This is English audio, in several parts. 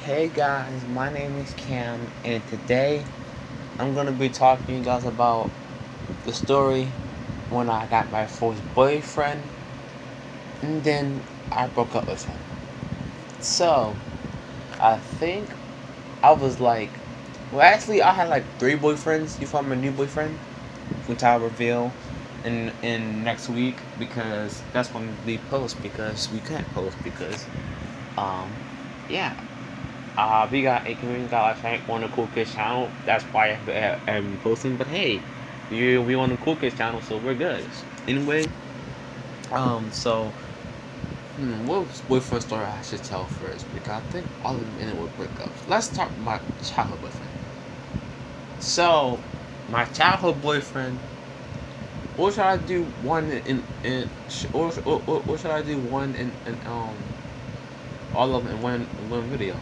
Hey guys, my name is Cam, and today I'm gonna be talking to you guys about the story when I got my first boyfriend, and then I broke up with him. So I think I was like, well, actually, I had like three boyfriends. You found my new boyfriend, which I'll reveal in next week because that's when we post because we can't post because um yeah. We got like on the Cool Kids channel. That's why I'm posting. But hey, we on the Cool Kids channel, so we're good. Anyway, so what first story I should tell first? Because I think all of them in it were breakups. Let's start with my childhood boyfriend. So, my childhood boyfriend. Or should I do one or should I do one in all of them in one video?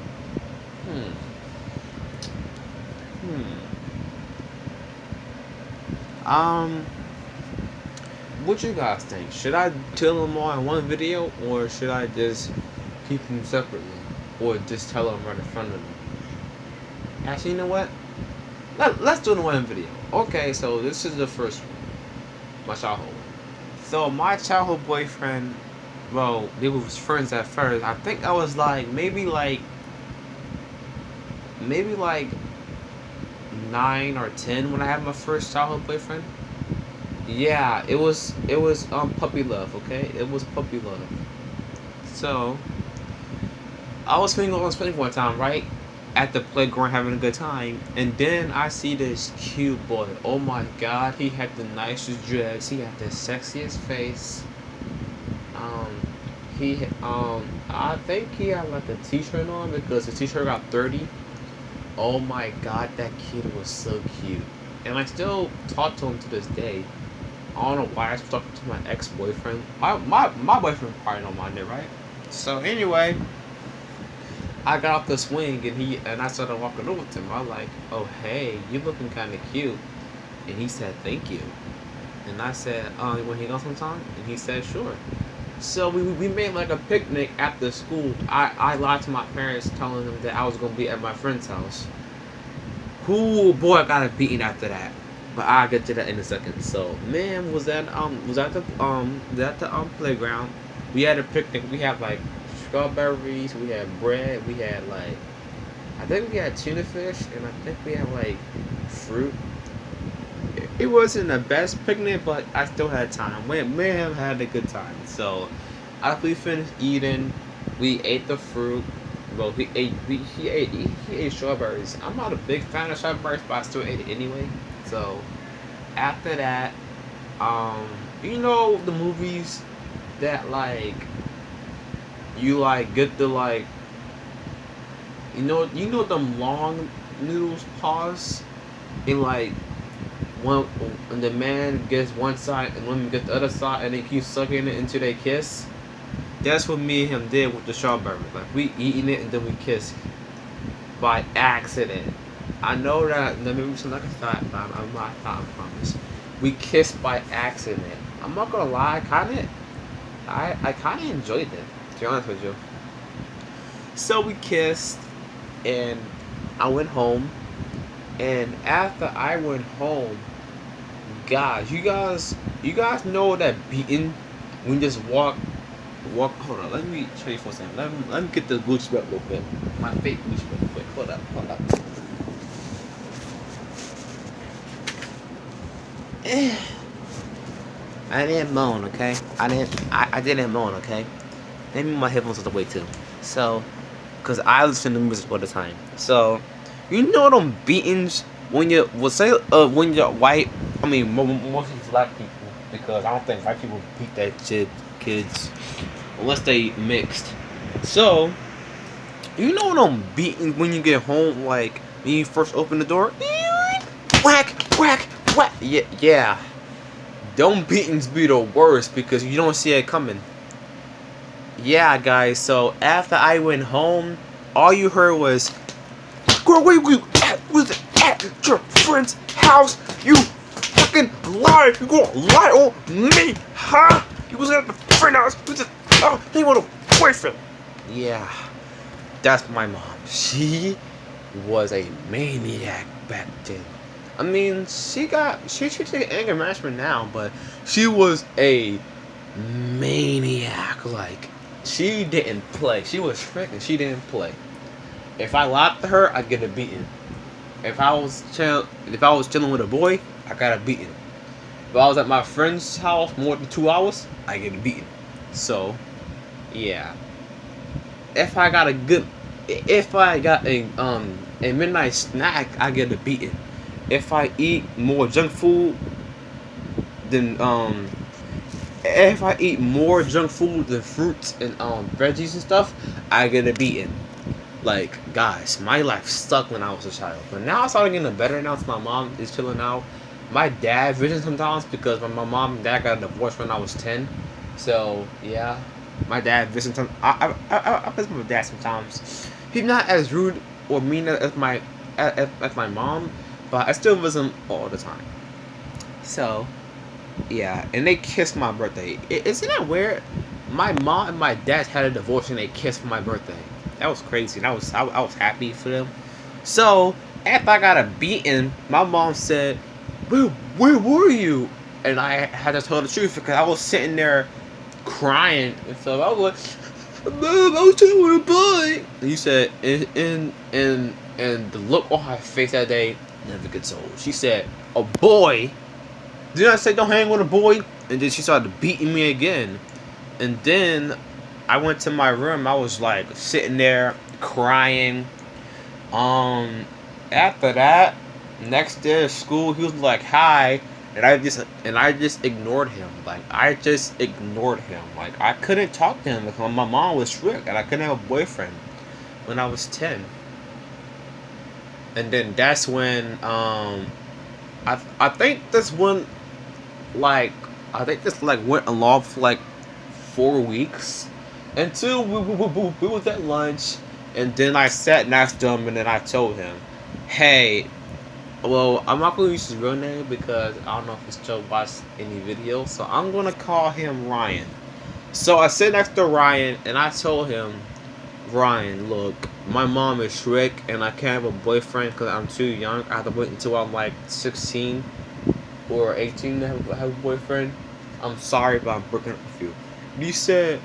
Hmm. Hmm. Um. What you guys think? Should I tell them all in one video, or should I just keep them separately, or just tell them right in front of them? Actually, you know what? Let's do it in one video. Okay, so this is the first one, my childhood one. So my childhood boyfriend, well, they was friends at first. I think I was like maybe like 9 or 10 when I had my first childhood boyfriend. Yeah, it was puppy love, okay? It was puppy love. So I was spending one time, right? At the playground having a good time, and then I see this cute boy. Oh my god, he had the nicest dreads, he had the sexiest face. Um I think he had like a t-shirt on because the t-shirt got 30. Oh my god, that kid was so cute. And I still talk to him to this day. I don't know why I was talking to my ex-boyfriend. My boyfriend probably don't mind it, right? So anyway, I got off the swing and I started walking over to him. I was like, "Oh hey, you looking kind of cute," and he said, "Thank you." And I said, "You want to hang out sometime?" And he said, "Sure." So we made like a picnic after school. I lied to my parents, telling them that I was gonna be at my friend's house. Who boy I got a beating after that. But I'll get to that in a second. So man was at the playground. We had a picnic. We had like strawberries, we had bread, we had like I think we had tuna fish and I think we had like fruit. It wasn't the best picnic, but I still had time. We may have had a good time. So after we finished eating, we ate the fruit. Well, he ate strawberries. I'm not a big fan of strawberries, but I still ate it anyway. So after that, you know the movies that like you like get the like you know them long noodles pause and like one and the man gets one side and women get the other side and they keep sucking it until they kiss. That's what me and him did with the strawberry. Like we eating it and then we kiss by accident. I know that maybe we sound like a thought, but I'm not thought, I promise. We kissed by accident. I'm not gonna lie, I kinda enjoyed it, to be honest with you. So we kissed and I went home, and after I went home, guys, you guys know that beating when you just walk. Hold on, let me show you for a second. Let me get the Gucci belt real quick. My fake Gucci belt real quick. Hold up. I didn't moan, okay? I didn't moan, okay? Maybe my headphones was away too. So, cause I listen to music all the time. So, you know them beatings when you will say when you're white. I mean, mostly black people because I don't think white people beat that shit kids unless they mixed. So, you know them beatings when you get home, like when you first open the door, whack, whack, whack. Yeah, yeah. Them beatings be the worst because you don't see it coming. Yeah, guys. So after I went home, all you heard was, "Girl, where you at? Was it at your friend's house? You fucking lie! You gonna lie on me, huh? You was at the friend's house. You just he want a boyfriend." Yeah. That's my mom. She was a maniac back then. I mean, she take anger management now, but she was a maniac. Like, she didn't play. She was freaking. She didn't play. If I laughed at her, I'd get a beating. If I was chilling with a boy, I got a beating. If I was at my friend's house more than 2 hours, I get a beating. So, yeah. If I got a good, if I got a midnight snack, I get a beating. If I eat more junk food than if I eat more junk food than fruits and veggies and stuff, I get a beating. Like, guys, my life sucked when I was a child, but now it's starting getting better now. Since my mom is chilling out. My dad visits sometimes because my mom and dad got a divorce when I was 10. So yeah, my dad visits. I visit my dad sometimes. He's not as rude or mean as my mom, but I still visit him all the time. So yeah, and they kissed my birthday. Isn't that weird? My mom and my dad had a divorce and they kissed for my birthday. That was crazy. I was happy for them. So after I got a beating, my mom said, where were you?" And I had to tell the truth because I was sitting there crying and so I was like, "Mom, I was telling a boy." And you said, and the look on her face that day never gets old. She said, "A boy? Did I say don't hang with a boy?" And then she started beating me again. And then I went to my room. I was like sitting there crying. After that, next day at school, he was like, "Hi," and I just ignored him. Like, I just ignored him. Like, I couldn't talk to him because my mom was strict and I couldn't have a boyfriend when I was 10. And then that's when I think this one, like, I think this like went along for like 4 weeks until we was at lunch, and then I sat next to him and then I told him, "Hey, well, I'm not gonna use his real name because I don't know if he's still watched any videos, so I'm gonna call him Ryan." So I sit next to Ryan and I told him, "Ryan, look, my mom is strict and I can't have a boyfriend because I'm too young. I have to wait until I'm like 16 or 18 to have a boyfriend. I'm sorry, but I'm breaking up with you." He said,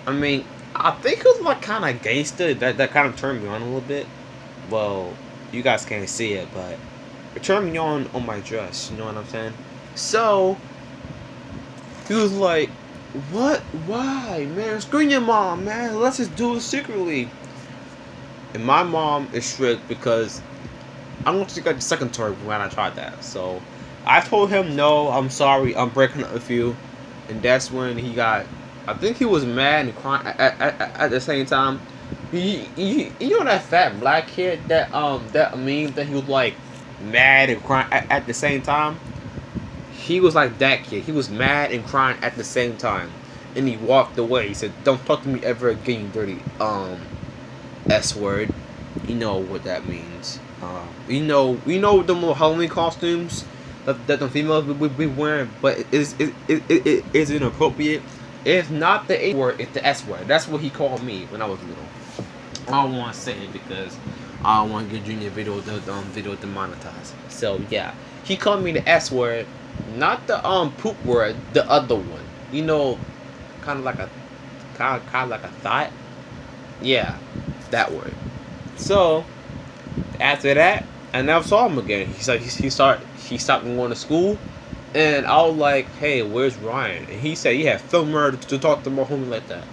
I mean, I think it was like kind of gangster. That kind of turned me on a little bit. Well, you guys can't see it, but it turned me on my dress. You know what I'm saying? So he was like, "What? Why, man? Screw your mom, man. Let's just do it secretly." And my mom is strict because I'm going to get the second story when I tried that. So I told him, "No, I'm sorry. I'm breaking up with you." And that's when he got, I think he was mad and crying at the same time. You know that fat black kid that meme that he was like mad and crying at the same time? He was like that kid. He was mad and crying at the same time. And he walked away. He said, "Don't talk to me ever again, you dirty S word." You know what that means. You know the little Halloween costumes that the females be wearing, but it is inappropriate. It's not the A word, it's the S word. That's what he called me when I was little. I don't want to say it because I don't want to get Junior video demonetized. So yeah, he called me the S word, not the poop word, the other one. You know, kind of like a thought. Yeah, that word. So after that, I never saw him again. He stopped going to school, and I was like, "Hey, where's Ryan?" And he said he had film her to talk to my homie like that.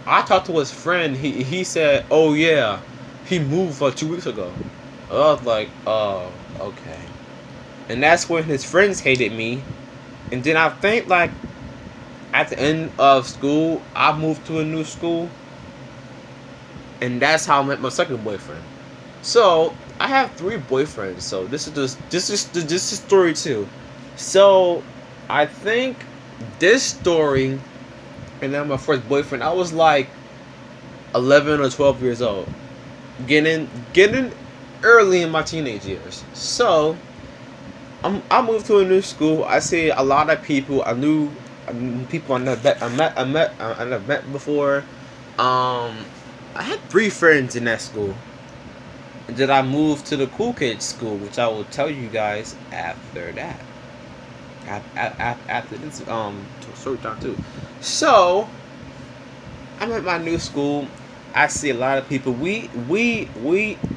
I talked to his friend. He said, "Oh yeah, he moved 2 weeks ago." I was like, "Oh, okay." And that's when his friends hated me. And then I think like at the end of school, I moved to a new school, and that's how I met my second boyfriend. So I have 3 boyfriends. So this is story 2. So I think this story, and then my first boyfriend, I was like 11 or 12 years old, getting early in my teenage years. So I moved to a new school. I see a lot of people. I knew people I never met before. I had 3 friends in that school. And then I moved to the cool kids school, which I will tell you guys after that. After this story time too. So I'm at my new school. I see a lot of people. We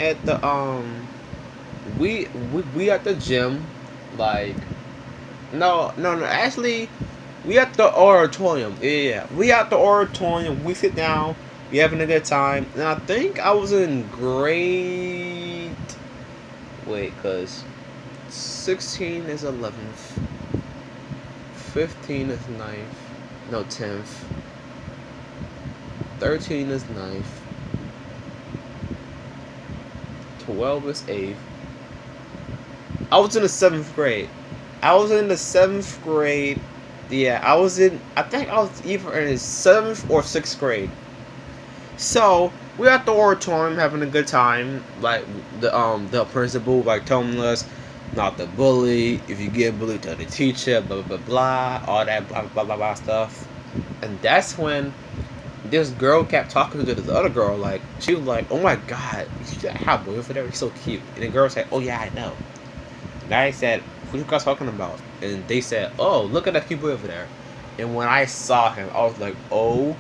at the we at the gym, like no actually we at the auditorium. Yeah, we at the auditorium. We sit down. We having a good time. And I think I was in grade. Wait, cause 16 is 11th. 15 is ninth. No, 10th. 13 is ninth. 12 is 8th. I was in the 7th grade. I was in the 7th grade. Yeah, I think I was either in the 7th or 6th grade. So, we're at the auditorium having a good time. Like, the principal, like, telling us not to bully. If you get bullied, tell the teacher, blah, blah, blah, blah. All that blah, blah, blah, blah stuff. And that's when this girl kept talking to this other girl. Like, she was like, oh my god, you have a boyfriend there? He's so cute. And the girl said, oh yeah, I know. And I said, who you guys talking about? And they said, oh, look at that cute boy over there. And when I saw him, I was like, oh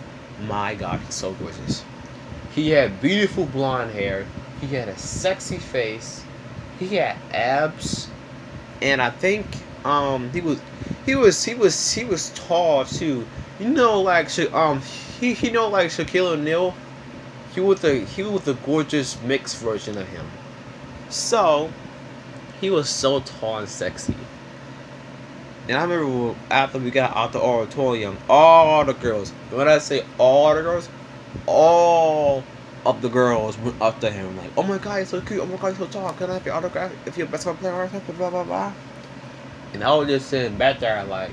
my god, he's so gorgeous. He had beautiful blonde hair. He had a sexy face. He had abs, and I think he was tall too. You know, like he know like Shaquille O'Neal. He was the gorgeous mixed version of him. So he was so tall and sexy. And I remember after we got out the auditorium, all the girls. When I say all the girls, all of the girls went up to him like, "Oh my god, you're so cute! Oh my god, you're so tall! Can I have your autograph? If you're a basketball player or something, blah blah blah." And I was just sitting back there like,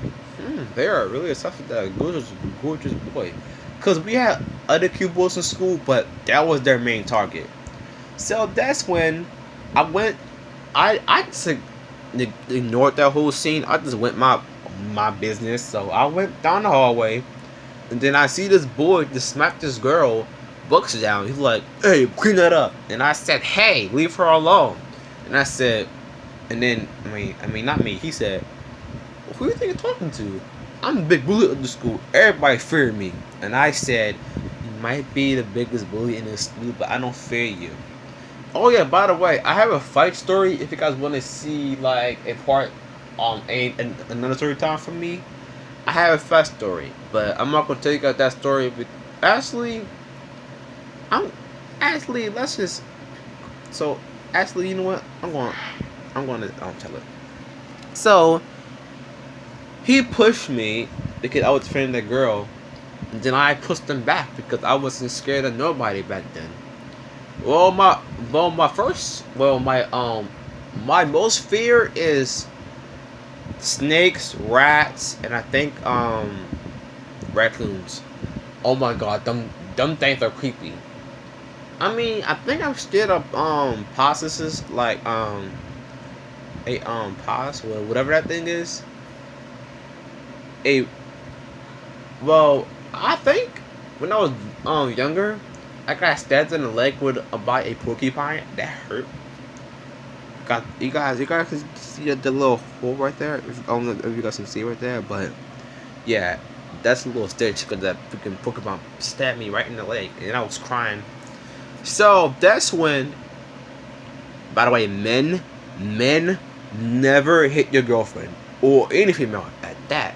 they are really obsessed with that gorgeous boy. Cause we had other cute boys in school, but that was their main target. So that's when I went. I just ignored that whole scene. I just went my business. So I went down the hallway, and then I see this boy just smack this girl books down. He's like, "Hey, clean that up." And I said, "Hey, leave her alone." And I said, and then I mean not me. He said, "Who do you think you're talking to? I'm the big bully of the school. Everybody feared me." And I said, "You might be the biggest bully in this school, but I don't fear you." Oh yeah, by the way, I have a fight story. If you guys want to see like a part, another story time from me, I have a fight story. But I'm not gonna tell you guys that story. But actually, let's just. So actually, you know what? I'm going to tell it. So he pushed me because I was defending that girl, and then I pushed him back because I wasn't scared of nobody back then. My most fear is snakes, rats, and I think raccoons. Oh my god, them things are creepy. I mean, I think I'm scared of possesses like pos, well, whatever that thing is. A well, I think when I was younger, I got stabbed in the leg with by a porcupine. That hurt. You guys can see the little hole right there. If, I don't know if you guys can see right there, but yeah, that's a little stitch because that freaking porcupine stabbed me right in the leg, and I was crying. So that's when. By the way, men never hit your girlfriend or any female at that.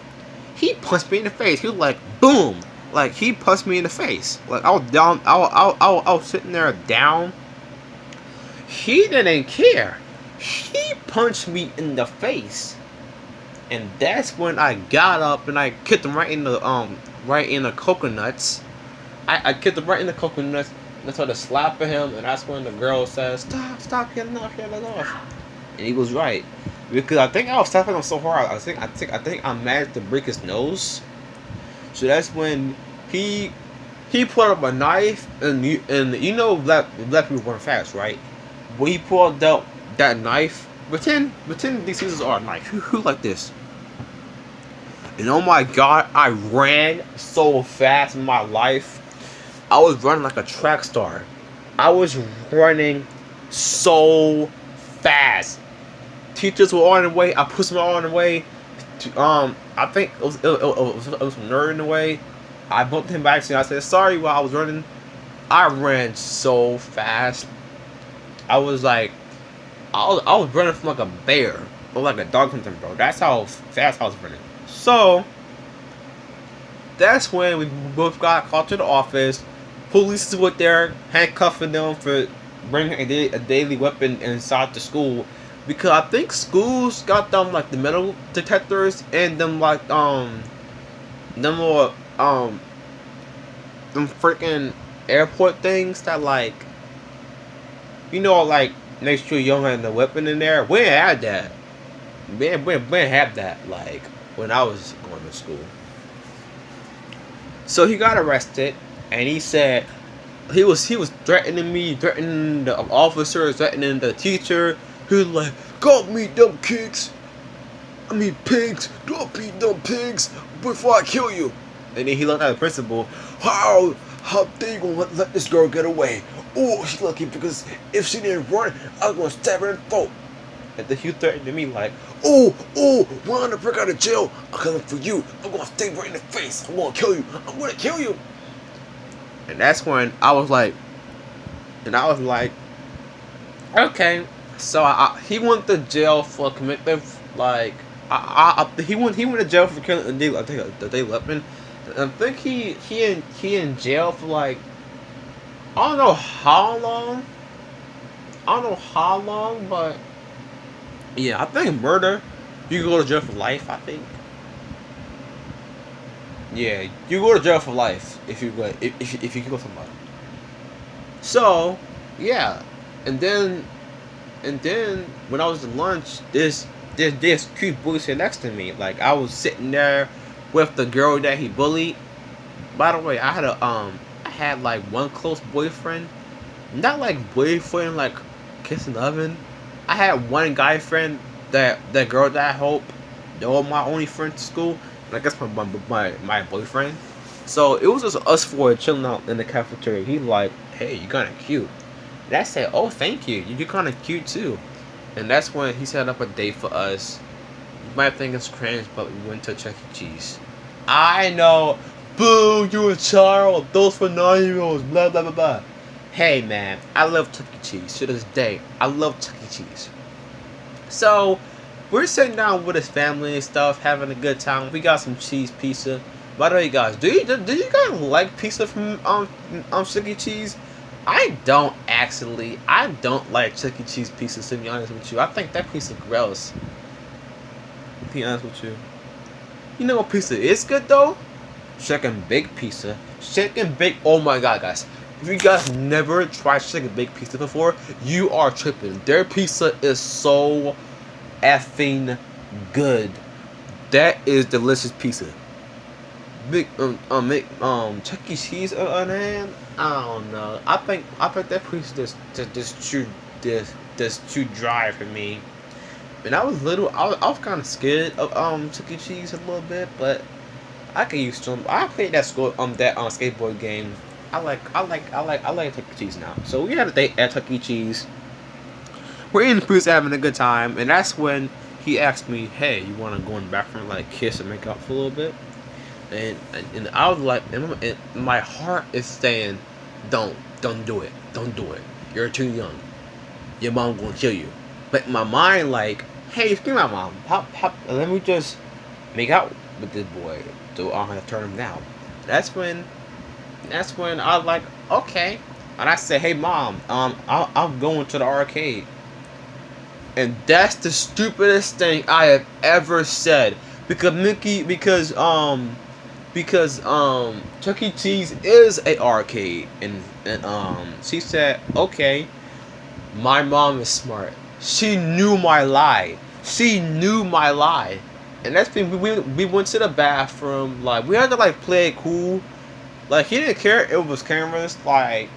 He punched me in the face. He was like, boom. Like, he punched me in the face. Like, I was down. I was sitting there down. He didn't care. He punched me in the face. And that's when I got up and I kicked him right in the coconuts. I kicked him right in the coconuts. And I started slapping him. And that's when the girl says, stop, get enough. And he was right. Because I think I was slapping him so hard. I think I managed to break his nose. So that's when he pulled up a knife, and you know black people run fast, right? When he pulled out that knife, pretend these scissors are a knife. Who like this? And oh my god, I ran so fast in my life. I was running like a track star. I was running so fast. Teachers were on the way. I pushed them all on the way. I think it was some nerd in the way. I bumped him back and I said sorry while I was running. I ran so fast. I was like, I was running from like a bear or like a dog hunting, bro. That's how fast I was running. So that's when we both got called to the office. Police were there, handcuffing them for bringing a daily weapon inside the school, because I think schools got them like the metal detectors and them like them more them freaking airport things that like like make sure you don't have the weapon in there. We ain't had that. We ain't have that like when I was going to school. So he got arrested, and he said he was threatening me, threatening the officers, threatening the teacher. He was like, "Go meet them kids. I mean pigs. Don't beat them pigs before I kill you." And then he looked at the principal. How they gonna let this girl get away? Oh, she's lucky because if she didn't run, I was gonna stab her in the throat. And then he threatened me like, oh, when I break out of jail, I'm coming for you. I'm gonna stay right in the face. I'm gonna kill you. I'm gonna kill you. And that's when I was like, okay. So he went to jail for committing like he went to jail for killing the day weapon. I think he in jail for like I don't know how long. But yeah, I think murder, you can go to jail for life. I think. Yeah, you go to jail for life if you kill somebody. So yeah, and then when I was at lunch, this cute boy sitting next to me. Like I was sitting there with the girl that he bullied. By the way, I had like one close boyfriend, not like boyfriend like kissing oven. I had one guy friend that girl that I hope they were my only friends to school. And I guess my boyfriend. So it was just us four chilling out in the cafeteria. He like, hey, you kinda cute. And I said, oh, thank you. You're kinda cute too. And that's when he set up a date for us. You might think it's cringe, but we went to Chuck E. Cheese. I know. Boo, you a child. Those for 9-year-olds. Blah, blah, blah, blah. Hey, man. I love Chuck E. Cheese. To this day, I love Chuck E. Cheese. So, we're sitting down with his family and stuff, having a good time. We got some cheese pizza. By the way, guys, do you guys like pizza from Chuck E. Cheese? I don't actually. I don't like Chuck E. Cheese pizza, to be honest with you. I think that pizza gross. To be honest with you. You know what pizza is good though? Chicken baked pizza. Chicken baked. Oh my god, guys! If you guys never tried chicken baked pizza before, you are tripping. Their pizza is so effing good. That is delicious pizza. Big Chuck E. Cheese on hand. I don't know. I think that pizza just too dry for me. And I was I was kind of scared of Chuck E. Cheese a little bit, but I can use some. I played that skateboard game. I like Chuck E. Cheese now. So we had a date at Chuck E. Cheese. We're in the pizza having a good time, and that's when he asked me, "Hey, you want to go in the bathroom, like kiss and make out for a little bit?" And I was like, and my heart is saying, don't do it, don't do it. You're too young. Your mom gonna kill you. But my mind like, hey, excuse my mom, let me just make out with this boy, so I don't have to turn him down. That's when I was like, okay, and I said, hey mom, I'm going to the arcade, and that's the stupidest thing I have ever said because Chuck E. Cheese is a arcade, and she said, okay, my mom is smart. She knew my lie. And that's when we went to the bathroom. Like we had to like play it cool. Like he didn't care if it was cameras. Like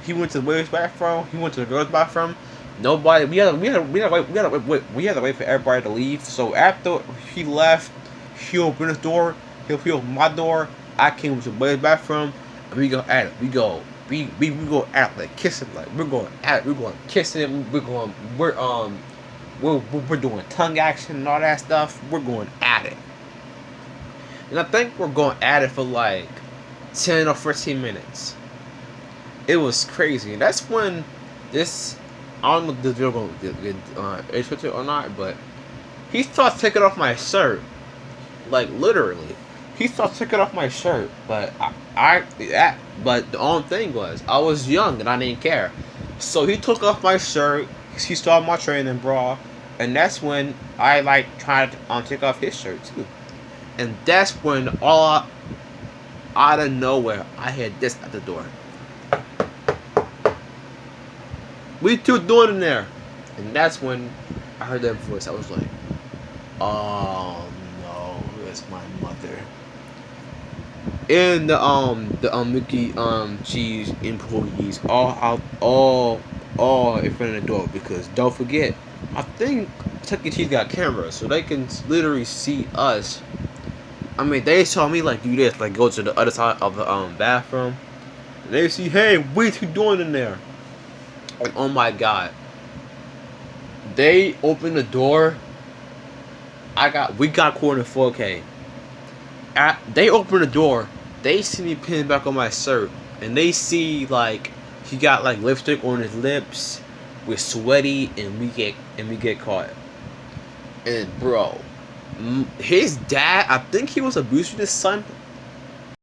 he went to the boys' bathroom. He went to the girls' bathroom. Nobody. We had to wait for everybody to leave. So after he left, he opened his door. He opened my door. I came to the boys' bathroom, We go at it. We go at it, like kissing, like we're going at it. We're going kissing. We're doing tongue action and all that stuff. We're going at it, and I think we're going at it for like 10 or 15 minutes. It was crazy, and that's when this. I don't know if this video going to get interested or not, but he started taking off my shirt, like literally. He started taking off my shirt, but but the only thing was I was young and I didn't care. So he took off my shirt. He saw my training bra, and that's when I like tried to take off his shirt too. And that's when out of nowhere I had this at the door. We two doing in there, and that's when I heard that voice. I was like, "Oh no, it's my mother." And the Mickey Cheese employees all out all in front of the door, because don't forget, I think Chuck E. Cheese got cameras so they can literally see us. I mean, they saw me like do this, like go to the other side of the bathroom. And they see, hey, what you doing in there? And oh my god, they opened the door. We got caught in 4K. They open the door, they see me pin back on my shirt, and they see like he got like lipstick on his lips, we're sweaty, and we get caught. And bro, his dad, I think he was abusing his son